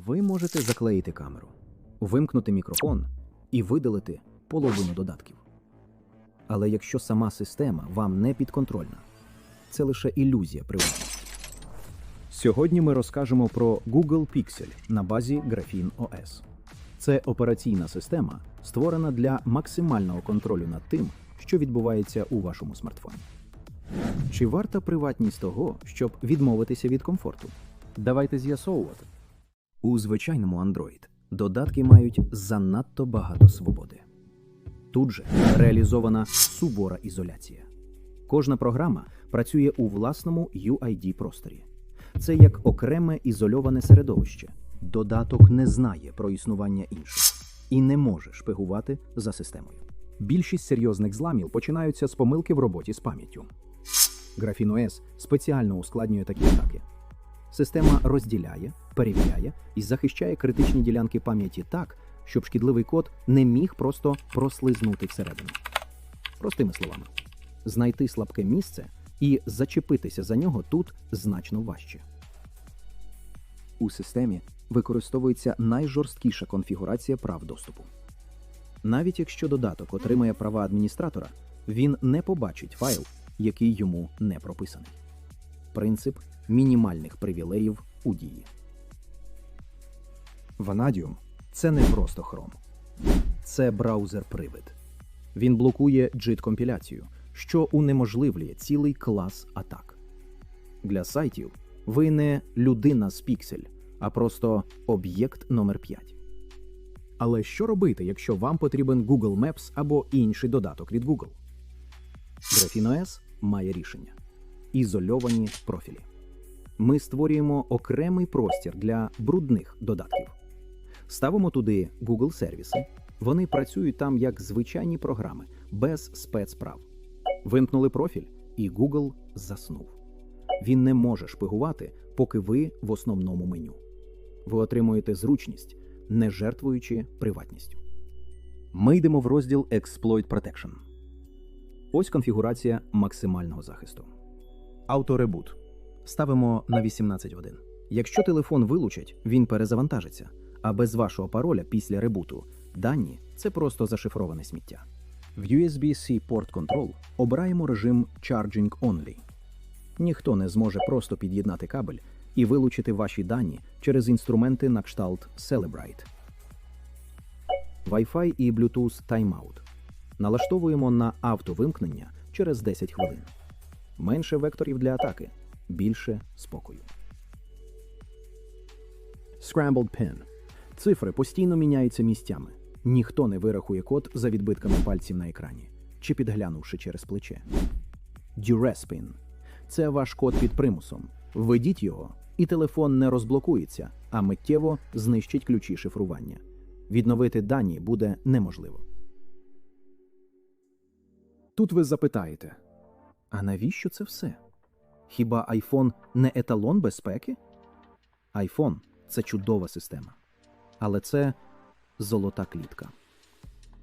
Ви можете заклеїти камеру, вимкнути мікрофон і видалити половину додатків. Але якщо сама система вам не підконтрольна, це лише ілюзія приватності. Сьогодні ми розкажемо про Google Pixel на базі Graphene OS. Це операційна система, створена для максимального контролю над тим, що відбувається у вашому смартфоні. Чи варта приватність того, щоб відмовитися від комфорту? Давайте з'ясовувати. У звичайному Android додатки мають занадто багато свободи. Тут же реалізована сувора ізоляція. Кожна програма працює у власному UID-просторі. Це як окреме ізольоване середовище. Додаток не знає про існування інших і не може шпигувати за системою. Більшість серйозних зламів починаються з помилки в роботі з пам'яттю. Graphene OS спеціально ускладнює такі атаки. Система розділяє, перевіряє і захищає критичні ділянки пам'яті так, щоб шкідливий код не міг просто прослизнути всередину. Простими словами, знайти слабке місце і зачепитися за нього тут значно важче. У системі використовується найжорсткіша конфігурація прав доступу. Навіть якщо додаток отримає права адміністратора, він не побачить файл, який йому не прописаний. Принцип мінімальних привілеїв у дії. Vanadium – це не просто Chrome. Це браузер-привид. Він блокує JIT-компіляцію, що унеможливлює цілий клас атак. Для сайтів ви не людина з піксель, а просто об'єкт номер 5. Але що робити, якщо вам потрібен Google Maps або інший додаток від Google? Graphene OS має рішення. Ізольовані профілі. Ми створюємо окремий простір для брудних додатків. Ставимо туди Google-сервіси. Вони працюють там як звичайні програми, без спецправ. Вимкнули профіль, і Google заснув. Він не може шпигувати, поки ви в основному меню. Ви отримуєте зручність, не жертвуючи приватністю. Ми йдемо в розділ Exploit Protection. Ось конфігурація максимального захисту. Авторебут. Ставимо на 18 годин. Якщо телефон вилучать, він перезавантажиться, а без вашого пароля після ребуту дані – це просто зашифроване сміття. В USB-C Port Control обираємо режим Charging Only. Ніхто не зможе просто під'єднати кабель і вилучити ваші дані через інструменти на кшталт Celebrite. Wi-Fi і Bluetooth Timeout. Налаштовуємо на автовимкнення через 10 хвилин. Менше векторів для атаки, більше спокою. Scrambled Pin. Цифри постійно міняються місцями. Ніхто не вирахує код за відбитками пальців на екрані, чи підглянувши через плече. Duress Pin. Це ваш код під примусом. Введіть його, і телефон не розблокується, а миттєво знищить ключі шифрування. Відновити дані буде неможливо. Тут ви запитаєте, а навіщо це все? Хіба iPhone не еталон безпеки? iPhone – це чудова система. Але це золота клітка.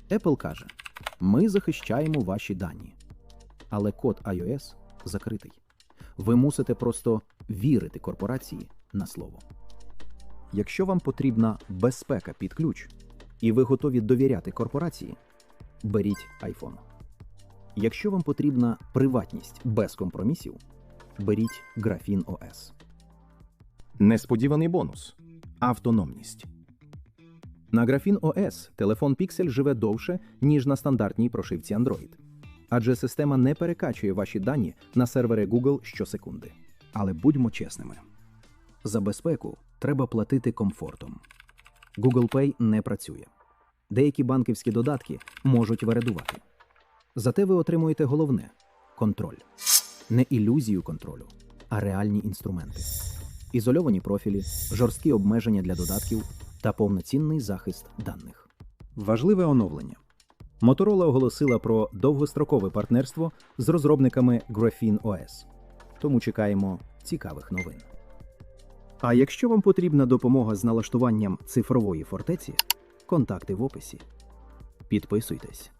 Apple каже, ми захищаємо ваші дані. Але код iOS закритий. Ви мусите просто вірити корпорації на слово. Якщо вам потрібна безпека під ключ, і ви готові довіряти корпорації, беріть iPhone. Якщо вам потрібна приватність без компромісів, беріть Graphene OS. Несподіваний бонус – автономність. На Graphene OS телефон Pixel живе довше, ніж на стандартній прошивці Android. Адже система не перекачує ваші дані на сервери Google щосекунди. Але будьмо чесними. За безпеку треба платити комфортом. Google Pay не працює. Деякі банківські додатки можуть вередувати. Зате ви отримуєте головне – контроль. Не ілюзію контролю, а реальні інструменти. Ізольовані профілі, жорсткі обмеження для додатків та повноцінний захист даних. Важливе оновлення. Motorola оголосила про довгострокове партнерство з розробниками Graphene OS. Тому чекаємо цікавих новин. А якщо вам потрібна допомога з налаштуванням цифрової фортеці, контакти в описі. Підписуйтесь.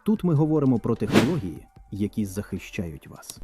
Тут ми говоримо про технології, які захищають вас.